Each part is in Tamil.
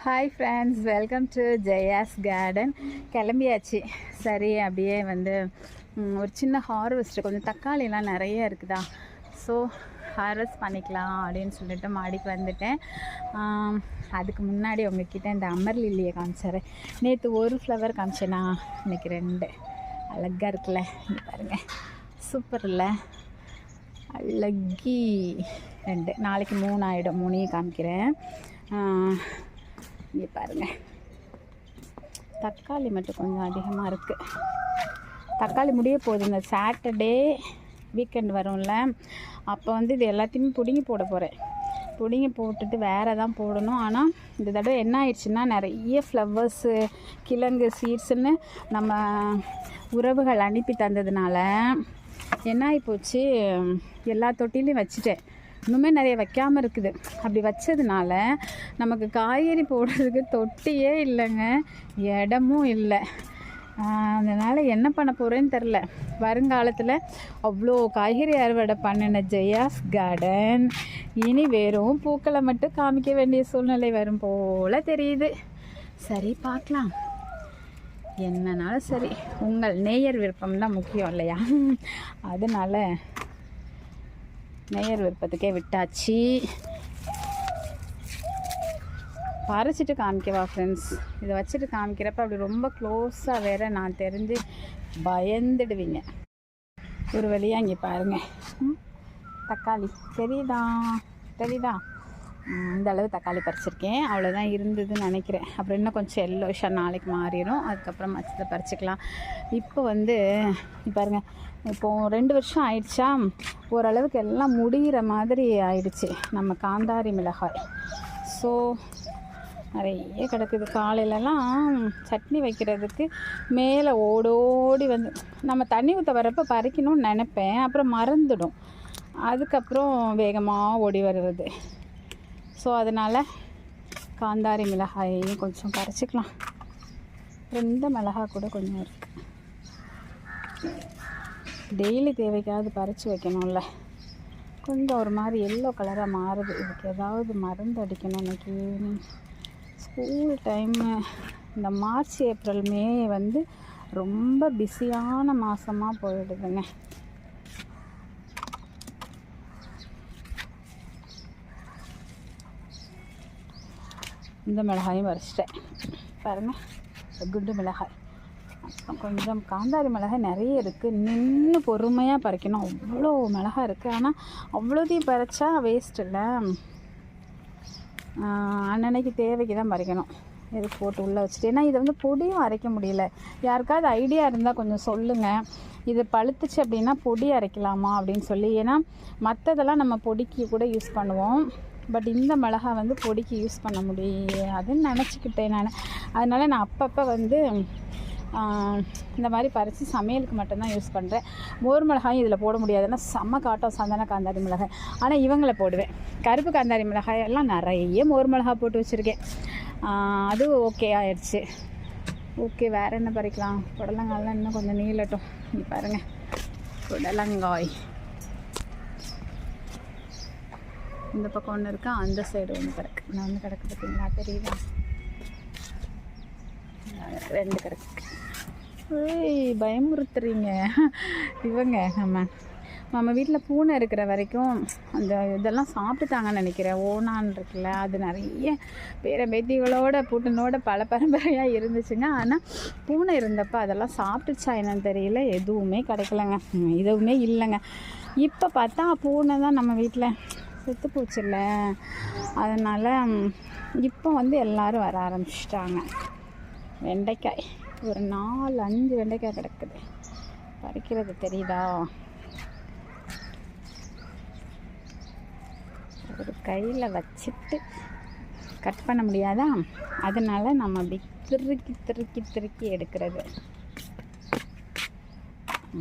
Hi friends, welcome to Jaya's garden. கிளம்பியாச்சு. சரி, அப்படியே வந்து ஒரு சின்ன ஹார்வெஸ்ட்டு, கொஞ்சம் தக்காளிலாம் நிறைய இருக்குதா, ஸோ ஹார்வெஸ்ட் பண்ணிக்கலாம் அப்படின்னு சொல்லிட்டு மாடிக்கு வந்துட்டேன். அதுக்கு முன்னாடி உங்ககிட்ட இந்த அமர் லில்லியை காமிச்சிட்றேன். நேற்று ஒரு ஃப்ளவர் காமிச்சேன்னா, இன்றைக்கி 2 அழகாக இருக்குல்ல, இங்கே பாருங்கள், சூப்பர் இல்லை? அழகி 2, நாளைக்கு 3 ஆகிடும். 3 காமிக்கிறேன். இங்கே பாருங்கள், தக்காளி மட்டும் கொஞ்சம் அதிகமாக இருக்குது. தக்காளி முடிய போகுது. இந்த சாட்டர்டே வீக்கெண்ட் வரும்ல, அப்போ வந்து இது எல்லாத்தையுமே பிடுங்கி போட போகிறேன். பிடுங்கி போட்டுட்டு வேறு தான் போடணும். ஆனால் இந்த தடவை என்ன ஆயிடுச்சுன்னா, நிறைய ஃப்ளவர்ஸு, கிழங்கு, சீட்ஸுன்னு நம்ம உறவுகள் அனுப்பி தந்ததுனால என்ன ஆகிப்போச்சு, எல்லா தொட்டிலையும் வச்சுட்டேன். இன்னுமே நிறைய வைக்காமல் இருக்குது. அப்படி வச்சதுனால நமக்கு காய்கறி போடுறதுக்கு தொட்டியே இல்லைங்க, இடமும் இல்லை. அதனால் என்ன பண்ண போகிறேன்னு தெரில. வருங்காலத்தில் அவ்வளோ காய்கறி அறுவடை பண்ணின ஜெயாஸ் கார்டன் இனி வெறும் பூக்களை மட்டும் காமிக்க வேண்டிய சூழ்நிலை வரும் போல் தெரியுது. சரி, பார்க்கலாம், என்னன்னாலும் சரி. உங்கள் நேயர் விருப்பம் தான் முக்கியம் இல்லையா? அதனால் நேயர் விருப்பத்துக்கே விட்டாச்சு. பறிச்சிட்டு காமிக்கவா ஃப்ரெண்ட்ஸ்? இதை வச்சுட்டு காமிக்கிறப்ப அப்படி ரொம்ப க்ளோஸாக வேறு நான் தெரிஞ்சு பயந்துடுவீங்க. ஒரு வழியாக இங்கே பாருங்கள், தக்காளி தெரியுதா? இந்த அளவு தக்காளி பறிச்சிருக்கேன். அவ்வளோதான் இருந்ததுன்னு நினைக்கிறேன். அப்புறம் இன்னும் கொஞ்சம் எல்லோஷாக நாளைக்கு மாறிடும். அதுக்கப்புறம் மச்சத்தை பறிச்சிக்கலாம். இப்போ வந்து பாருங்கள், இப்போது 2 வருஷம் ஆயிடுச்சா, ஓரளவுக்கு எல்லாம் முடிகிற மாதிரி ஆயிடுச்சு நம்ம காந்தாரி மிளகாய். ஸோ நிறைய கிடக்குது. காலையிலலாம் சட்னி வைக்கிறதுக்கு மேலே ஓடோடி வந்து நம்ம தண்ணி ஊற்ற வரப்போ பறிக்கணும்னு நினைப்பேன், அப்புறம் மறந்துடும். அதுக்கப்புறம் வேகமாக ஓடி வருவது. ஸோ அதனால் காந்தாரி மிளகாயையும் கொஞ்சம் பறிச்சிக்கலாம். 2 மிளகாய் கூட கொஞ்சம் இருக்குது. டெய்லி தேவைக்காவது பறித்து வைக்கணும்ல. கொஞ்சம் ஒரு மாதிரி எல்லோ கலராக மாறுது. இதுக்கு ஏதாவது மருந்து அடிக்கணும். இன்றைக்கி ஸ்கூல் டைமு, இந்த மார்ச், ஏப்ரல், மே வந்து ரொம்ப பிஸியான மாதமாக போயிடுதுங்க. இந்த மிளகாயும் பறிச்சிட்டேன் பாருங்கள், குண்டு மிளகாய். அப்புறம் கொஞ்சம் காந்தாரி மிளகாய் நிறைய இருக்குது. நின்று பொறுமையாக பறிக்கணும். அவ்வளோ மிளகாய் இருக்குது. ஆனால் அவ்வளோதையும் பறித்தா வேஸ்ட் இல்லை. அன்னன்னைக்கு தேவைக்கு தான் பறிக்கணும். இது போட்டு உள்ளே வச்சுட்டு, ஏன்னா இதை வந்து பொடியும் அரைக்க முடியல. யாருக்காவது ஐடியா இருந்தால் கொஞ்சம் சொல்லுங்கள். இது பழுத்துச்சு அப்படின்னா பொடி அரைக்கலாமா அப்படின்னு சொல்லி. ஏன்னா மற்றதெல்லாம் நம்ம பொடிக்கு கூட யூஸ் பண்ணுவோம், பட் இந்த மிளகாய் வந்து பொடிக்கு யூஸ் பண்ண முடியாதுன்னு நினச்சிக்கிட்டேன் நான். அதனால் நான் அப்பப்போ வந்து இந்த மாதிரி பறித்து சமையலுக்கு மட்டும்தான் யூஸ் பண்ணுறேன். மோர் மிளகாயும் இதில் போட முடியாதுன்னா செம்ம காட்டம் சந்தன காந்தாரி மிளகாய். ஆனால் இவங்களை போடுவேன். கருப்பு காந்தாரி மிளகாய் எல்லாம் நிறைய மோர் மிளகாய் போட்டு வச்சுருக்கேன். அது ஓகே ஆயிடுச்சு. ஓகே, வேறு என்ன பறிக்கலாம்? புடலங்காயெலாம் இன்னும் கொஞ்சம் நீளட்டும். இங்கே பாருங்கள், புடலங்காய் இந்த பக்கம் ஒன்று இருக்கா, அந்த சைடு ஒன்று கிடக்கு. நான் ஒன்று கிடக்கு பார்த்தீங்களா, தெரியுதா? 2 கிடக்கு. பயமுறுத்துறீங்க இவங்க. நம்ம வீட்டில் பூனை இருக்கிற வரைக்கும் அந்த இதெல்லாம் சாப்பிட்டுட்டாங்கன்னு நினைக்கிறேன். ஓனான் இருக்குல்ல, அது நிறைய பேரம்பேத்திகளோட பூட்டனோட பல பரம்பரையாக இருந்துச்சுங்க. ஆனால் பூனை இருந்தப்போ அதெல்லாம் சாப்பிட்டுச்சா என்னன்னு தெரியல, எதுவுமே கிடைக்கலங்க, எதுவுமே இல்லைங்க. இப்போ பார்த்தா பூனை தான் நம்ம வீட்டில் செத்து போச்சுல்ல. அதனால் இப்போ வந்து எல்லோரும் வர ஆரம்பிச்சிட்டாங்க. வெண்டைக்காய் ஒரு 4-5 வெண்டைக்காய் கிடக்குது. பறிக்கிறது தெரியுதா? ஒரு கையில் வச்சுட்டு கட் பண்ண முடியாதா, அதனால் நம்ம அப்படி திருக்கி எடுக்கிறது.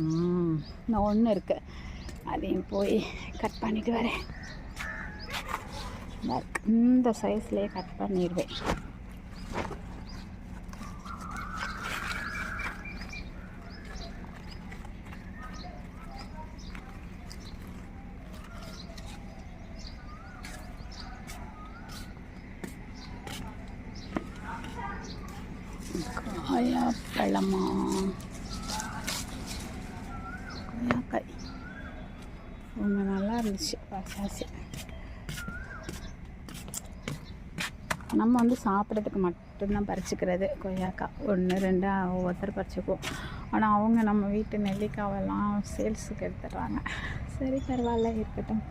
இன்னும் ஒன்று இருக்குது, அதையும் போய் கட் பண்ணிட்டு வரேன். இந்த சைஸ்லேயே கட் பண்ணிடுவேன். கொய்யாப்பழமா, கொய்யாக்காய் ரொம்ப நல்லா இருந்துச்சு பசாசு. நம்ம வந்து சாப்பிட்றதுக்கு மட்டும்தான் பறிச்சுக்கிறது கொய்யாக்காய், 1 2 ஒவ்வொருத்தர் பறிச்சுக்குவோம். ஆனால் அவங்க நம்ம வீட்டு நெல்லிக்காவெல்லாம் சேல்ஸுக்கு எடுத்துடுறாங்க. சரி பரவாயில்ல, இருக்கட்டும்,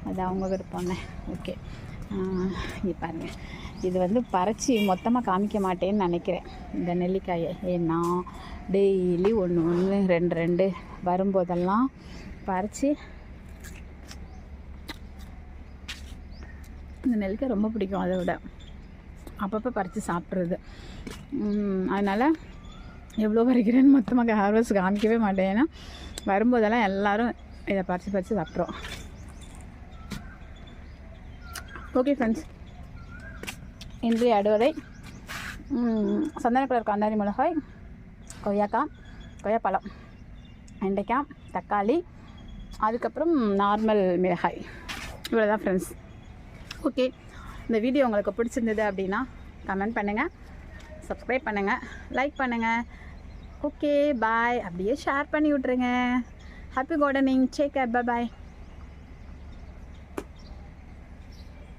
அது அவங்க விருப்பம்னே. ஓகே, இங்கே பாருங்கள், இது வந்து பறித்து மொத்தமாக காமிக்க மாட்டேன்னு நினைக்கிறேன் இந்த நெல்லிக்காயை. ஏன்னா டெய்லி 1 1 2 2 வரும்போதெல்லாம் பறித்து, இந்த நெல்லிக்காய் ரொம்ப பிடிக்கும், அதை விட அப்பப்போ பறித்து சாப்பிட்றது. அதனால் எவ்வளோ பறிக்கிறேன்னு மொத்தமாக ஹார்வெஸ்ட் காமிக்கவே மாட்டேன். ஏன்னா வரும்போதெல்லாம் எல்லோரும் இதை பறித்து சாப்பிட்றோம். ஓகே ஃப்ரெண்ட்ஸ், இன்றைய அடுவதை சந்தன கலர் காந்தாரி மிளகாய், கொய்யாக்காய், கொய்யாப்பழம், வெண்டைக்காய், தக்காளி, அதுக்கப்புறம் நார்மல் மிளகாய், இவ்வளோ தான் ஃப்ரெண்ட்ஸ். ஓகே, இந்த வீடியோ உங்களுக்கு பிடிச்சிருந்தது அப்படின்னா கமெண்ட் பண்ணுங்கள், சப்ஸ்கிரைப் பண்ணுங்கள், லைக் பண்ணுங்கள். ஓகே பாய், அப்படியே ஷேர் பண்ணி விட்ருங்க. ஹாப்பி கார்டனிங், டேக் கேர், பாய்.